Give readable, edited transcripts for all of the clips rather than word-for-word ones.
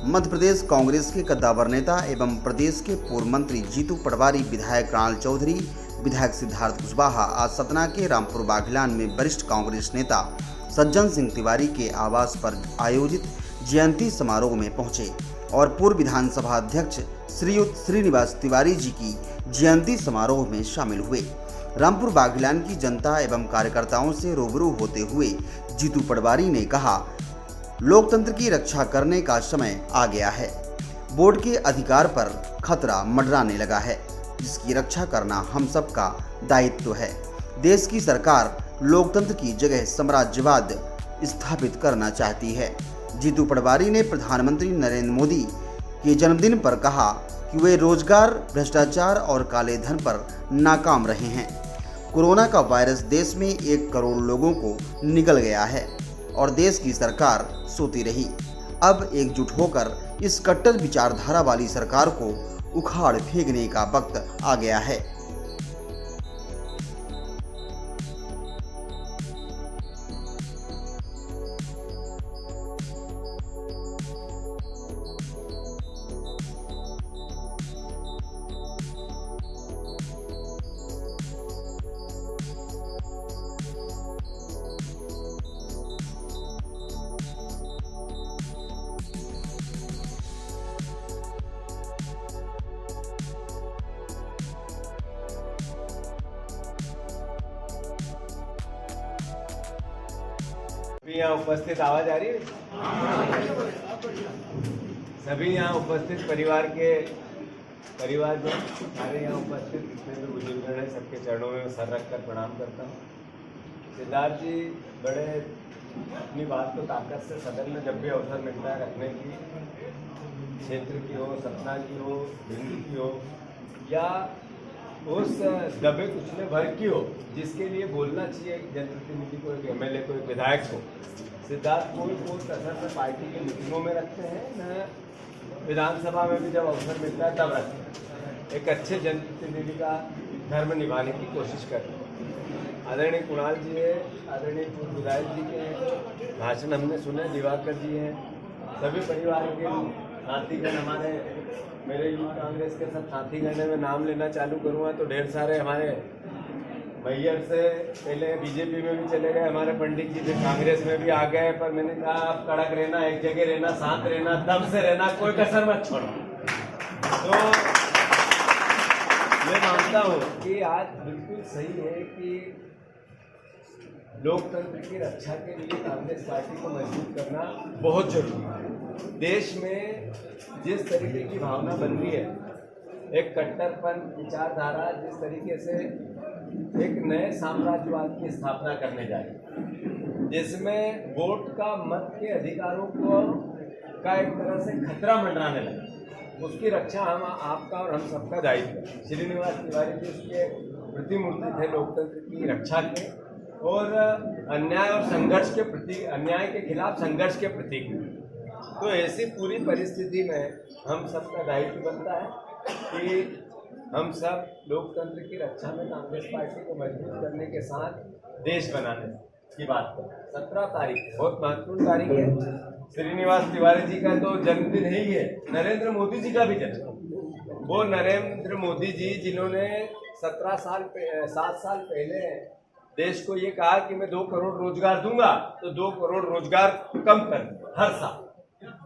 मध्य प्रदेश कांग्रेस के कद्दावर नेता एवं प्रदेश के पूर्व मंत्री जीतू पटवारी, विधायक कृणाल चौधरी, विधायक सिद्धार्थ कुशवाहा आज सतना के रामपुर बाघिलान में वरिष्ठ कांग्रेस नेता सज्जन सिंह तिवारी के आवास पर आयोजित जयंती समारोह में पहुंचे और पूर्व विधानसभा अध्यक्ष श्रीयुत श्रीनिवास तिवारी जी की जयंती समारोह में शामिल हुए। रामपुर बाघिलान की जनता एवं कार्यकर्ताओं से रूबरू होते हुए जीतू पटवारी ने कहा, लोकतंत्र की रक्षा करने का समय आ गया है। वोट के अधिकार पर खतरा मंडराने लगा है, जिसकी रक्षा करना हम सबका दायित्व है। देश की सरकार लोकतंत्र की जगह साम्राज्यवाद स्थापित करना चाहती है। जीतू पटवारी ने प्रधानमंत्री नरेंद्र मोदी के जन्मदिन पर कहा कि वे रोजगार, भ्रष्टाचार और काले धन पर नाकाम रहे हैं। कोरोना का वायरस देश में 1 करोड़ लोगों को निगल गया है और देश की सरकार सोती रही। अब एकजुट होकर इस कट्टर विचारधारा वाली सरकार को उखाड़ फेंकने का वक्त आ गया है। यहाँ उपस्थित आवाज आ रही है? सभी यहाँ उपस्थित परिवार जो सारे यहाँ उपस्थित जितने भी बुजुर्ग हैं, सबके चरणों में सर रखकर प्रणाम करता हूँ। सिद्धार्थ जी बड़े अपनी बात को ताकत से सदन में जब भी अवसर मिलता है रखने की, क्षेत्र की हो, सतना की हो, भिंड की हो या उस दबे कुचले वर्ग की हो जिसके लिए बोलना चाहिए जनप्रतिनिधि को, एक एमएलए को, एक विधायक को, सिद्धार्थ कोई कसर में पार्टी की मीटिंगों में रखते हैं न विधानसभा में भी जब अवसर मिलता है तब रखते हैं। एक अच्छे जनप्रतिनिधि का धर्म निभाने की कोशिश करते हैं। आदरणीय कुणाल जी है, आदरणीय पूर्व विधायक जी के भाषण हमने सुने, दिवाकर जी हैं, सभी परिवार के साथीगण हमारे, मेरे यूथ कांग्रेस के सब साथीगण में नाम लेना चालू करूँगा तो ढेर सारे हमारे मैयर से पहले बीजेपी में भी चले गए, हमारे पंडित जी फिर कांग्रेस में भी आ गए, पर मैंने कहा आप कड़क रहना, एक जगह रहना, शांत रहना, दम से रहना, कोई कसर मत छोड़ो। तो मैं मानता हूँ कि आज बिल्कुल सही है कि लोकतंत्र की रक्षा के लिए कांग्रेस पार्टी को मजबूत करना बहुत जरूरी है। देश में जिस तरीके की भावना बन रही है, एक कट्टरपन विचारधारा जिस तरीके से एक नए साम्राज्यवाद की स्थापना करने जा रही है, जिसमें वोट का, मत के अधिकारों को का एक तरह से खतरा मंडराने लगा, उसकी रक्षा हम आपका और हम सबका दायित्व है। श्रीनिवास तिवारी जी उसके प्रतिमूर्ति थे लोकतंत्र की रक्षा के और अन्याय और संघर्ष के प्रति, अन्याय के खिलाफ संघर्ष के प्रतीक। तो ऐसी पूरी परिस्थिति में हम सबका दायित्व बनता है कि हम सब लोकतंत्र की रक्षा में कांग्रेस पार्टी को मजबूत करने के साथ देश बनाने की बात करें। 17 तारीख बहुत महत्वपूर्ण तारीख है। श्रीनिवास तिवारी जी का तो जन्मदिन ही है, नरेंद्र मोदी जी का भी जन्मदिन। वो नरेंद्र मोदी जी जिन्होंने 7 साल पहले देश को ये कहा कि मैं 2 करोड़ रोजगार दूंगा, तो 2 करोड़ रोजगार कम कर हर साल।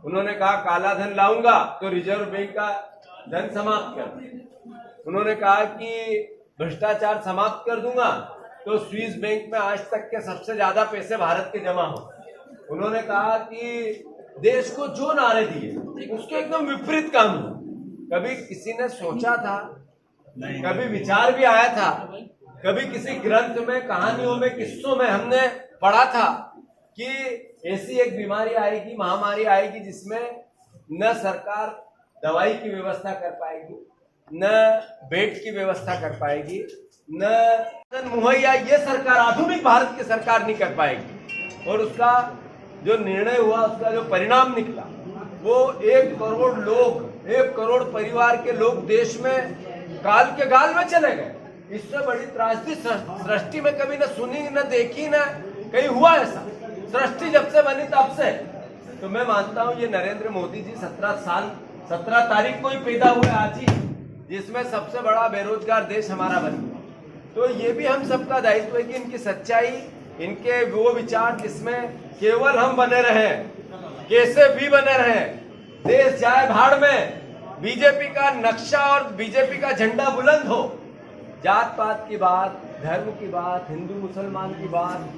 उन्होंने कहा काला धन लाऊंगा तो रिजर्व बैंक का धन समाप्त कर। उन्होंने कहा कि भ्रष्टाचार समाप्त कर दूंगा तो स्विस बैंक में आज तक के सबसे ज्यादा पैसे भारत के जमा हो। उन्होंने कहा कि देश को जो नारे दिए उसके एकदम विपरीत काम हुआ। कभी किसी ने सोचा था, कभी विचार भी आया था, कभी किसी ग्रंथ में, कहानियों में, किस्सों में हमने पढ़ा था कि ऐसी एक बीमारी आएगी, महामारी आएगी जिसमें न सरकार दवाई की व्यवस्था कर पाएगी, न बेड की व्यवस्था कर पाएगी, न मुहैया ये सरकार, आधुनिक भारत की सरकार नहीं कर पाएगी। और उसका जो निर्णय हुआ, उसका जो परिणाम निकला, वो 1 करोड़ लोग, 1 करोड़ परिवार के लोग देश में गाल के गाल में चले गए। इससे बड़ी त्रासदी सृष्टि में कभी न सुनी, न देखी, न कहीं हुआ ऐसा। सृष्टि जब से बनी तब से तो मैं मानता हूं ये नरेंद्र मोदी जी 17 तारीख को ही पैदा हुए आज ही, जिसमें सबसे बड़ा बेरोजगार देश हमारा बन गया। तो ये भी हम सबका दायित्व है कि इनकी सच्चाई, इनके वो विचार जिसमें केवल हम बने रहे, कैसे भी बने रहे, देश जाए भाड़ में, बीजेपी का नक्शा और बीजेपी का झंडा बुलंद हो, जात पात की बात, धर्म की बात, हिंदू मुसलमान की बात,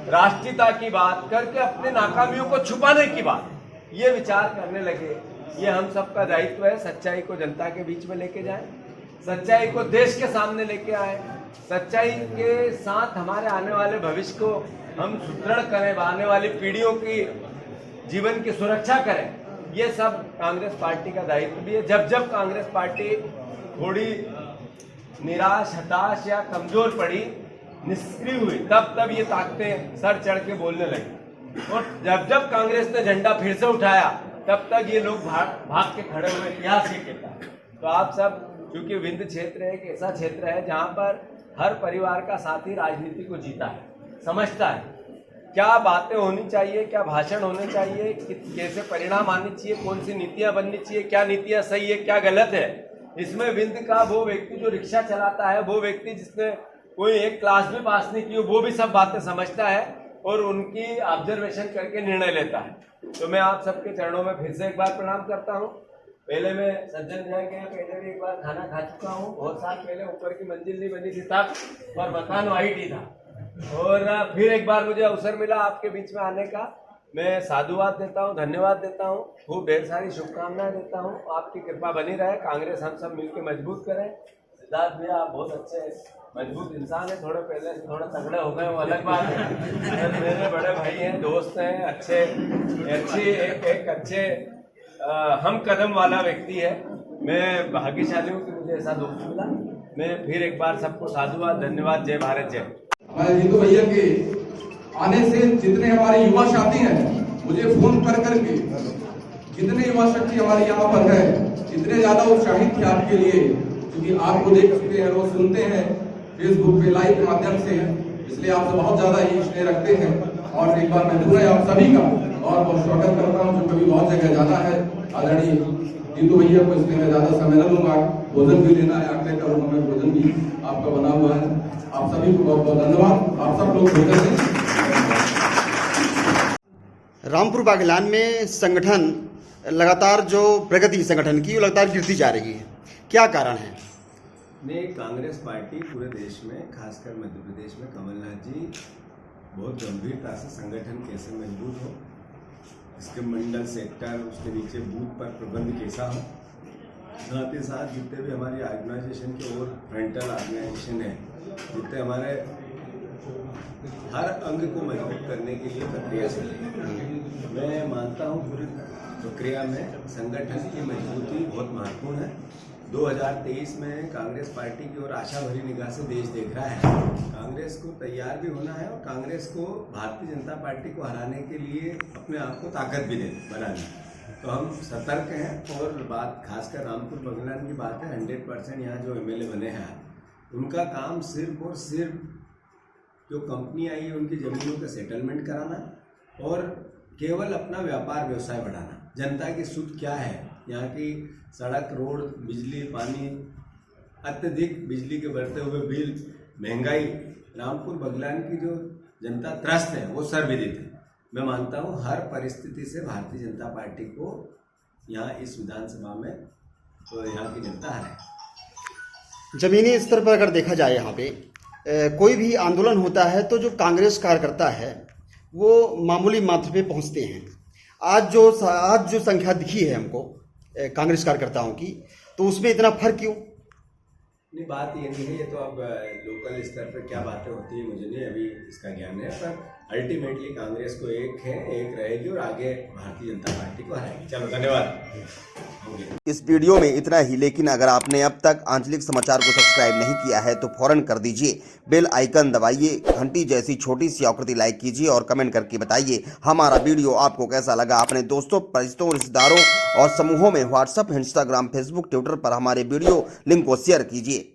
राष्ट्रीयता की बात करके अपने नाकामियों को छुपाने की बात, ये विचार करने लगे। ये हम सबका दायित्व है, सच्चाई को जनता के बीच में लेके जाएं, सच्चाई को देश के सामने लेके आए, सच्चाई के साथ हमारे आने वाले भविष्य को हम सुदृढ़ करें, आने वाली पीढ़ियों की जीवन की सुरक्षा करें। ये सब कांग्रेस पार्टी का दायित्व भी है। जब जब कांग्रेस पार्टी थोड़ी निराश, हताश या कमजोर पड़ी, निष्क्रिय हुई, तब तब ये ताकतें सर चढ़ के बोलने लगी। और जब जब कांग्रेस ने झंडा फिर से उठाया, तब तक ये लोग भाग के खड़े हुए, इतिहास ये कहता है। तो आप सब, क्योंकि विंध्य क्षेत्र एक ऐसा क्षेत्र है जहां पर हर परिवार का साथी राजनीति को जीता है, समझता है क्या बातें होनी चाहिए, क्या भाषण होने चाहिए, कैसे परिणाम आने चाहिए, कौन सी नीतियां बननी चाहिए, क्या नीतियां सही है, क्या गलत है। इसमें विंध्य का वो व्यक्ति जो रिक्शा चलाता है, वो व्यक्ति जिसने कोई एक क्लास भी पास नहीं की, वो भी सब बातें समझता है और उनकी ऑब्जर्वेशन करके निर्णय लेता है। तो मैं आप सबके चरणों में फिर से एक बार प्रणाम करता हूँ। पहले मैं सज्जन जय के पहले भी एक बार खाना खा चुका हूँ, बहुत साल पहले, ऊपर की मंजिल नहीं बनी थी तब, पर मकान वाइट ही था। और फिर एक बार मुझे अवसर मिला आपके बीच में आने का। मैं साधुवाद देता हूँ, धन्यवाद देता हूँ, खूब ढेर सारी शुभकामनाएं देता हूँ। आपकी कृपा बनी रहे, कांग्रेस हम सब मिलकर मजबूत करें। सिद्धार्थ भैया आप बहुत अच्छे मजबूत इंसान है, थोड़े पहले से थोड़ा तगड़े हो गए, वो अलग बात है। मेरे बड़े भाई हैं, दोस्त हैं, एक अच्छे हम कदम वाला व्यक्ति है। मैं भाग्यशाली हूँ कि मुझे ऐसा दोस्त मिला। मैं फिर एक बार सबको साधुवाद, धन्यवाद, जय भारत, जय। हमारे जीतू भैया के आने से जितने हमारे युवा साथी हैं, मुझे फोन कर करके जितने युवा शक्ति हमारे यहाँ पर है, इतने ज्यादा उत्साहित थे आपके लिए, क्योंकि आपको देख चुके हैं, वो सुनते हैं फेसबुक पे लाइव के माध्यम से, इसलिए आपसे बहुत ज्यादा ही स्नेह रखते हैं। और एक बार मैं पूरा आप सभी का और बहुत स्वागत करता हूँ। जो कभी बहुत जगह जाना है, आदरणीय जीतू भैया को, इसलिए मैं ज्यादा समय न लूंगा। भोजन भी लेना है, आगे का रूम में भोजन भी आपका बना हुआ है। आप सभी को बहुत बहुत धन्यवाद। आप सब लोग भोजन दें। रामपुर बागलान में संगठन लगातार जो प्रगति संगठन की, वो लगातार गिरती जा रही है, क्या कारण है? नहीं, कांग्रेस पार्टी पूरे देश में, खासकर मध्य प्रदेश में कमलनाथ जी बहुत गंभीरता से संगठन कैसे मजबूत हो, इसके मंडल, सेक्टर, उसके नीचे बूथ पर प्रबंध कैसा हो, साथ ही साथ जितने भी हमारी ऑर्गेनाइजेशन के और फ्रंटल ऑर्गेनाइजेशन है, जितने हमारे हर अंग को मजबूत करने के लिए प्रक्रिया चली। मैं मानता हूँ पूरी प्रक्रिया में संगठन की मजबूती बहुत महत्वपूर्ण है। 2023 में कांग्रेस पार्टी की ओर आशा भरी निगाह से देश देख रहा है। कांग्रेस को तैयार भी होना है और कांग्रेस को, भारतीय जनता पार्टी को हराने के लिए अपने आप को ताकत भी बनानी है। तो हम सतर्क हैं। और बात खासकर रामपुर बागलान की बात है, 100% यहाँ जो एमएलए बने हैं, उनका काम सिर्फ और सिर्फ जो कंपनी आई है उनकी ज़मीनों का सेटलमेंट कराना और केवल अपना व्यापार व्यवसाय बढ़ाना। जनता की सुख क्या है, यहाँ की सड़क, रोड, बिजली, पानी, अत्यधिक बिजली के बढ़ते हुए बिल, महंगाई, रामपुर बागलान की जो जनता त्रस्त है वो सर्वविदित है। मैं मानता हूँ हर परिस्थिति से भारतीय जनता पार्टी को यहाँ इस विधानसभा में तो यहाँ की जनता है। जमीनी स्तर पर अगर देखा जाए, यहाँ पे कोई भी आंदोलन होता है तो जो कांग्रेस कार्यकर्ता है वो मामूली मात्रा पे पहुंचते हैं। आज जो संख्या दिखी है हमको कांग्रेस कार्यकर्ताओं की, तो उसमें इतना फर्क क्यों? नहीं, बात ये नहीं है, ये तो अब लोकल स्तर पर क्या बातें होती है मुझे नहीं अभी इसका ज्ञान है, पर अल्टीमेटली कांग्रेस को एक रहेगी और आगे भारतीय जनता पार्टी को हराएगी। चलो, धन्यवाद। इस वीडियो में इतना ही, लेकिन अगर आपने अब तक आंचलिक समाचार को सब्सक्राइब नहीं किया है तो फौरन कर दीजिए, बेल आइकन दबाइए, घंटी जैसी छोटी सी आकृति लाइक कीजिए और कमेंट करके बताइए हमारा वीडियो आपको कैसा लगा। अपने दोस्तों, परिचितों, रिश्तेदारों और समूहों में व्हाट्सएप, इंस्टाग्राम, फेसबुक, ट्विटर पर हमारे वीडियो लिंक को शेयर कीजिए।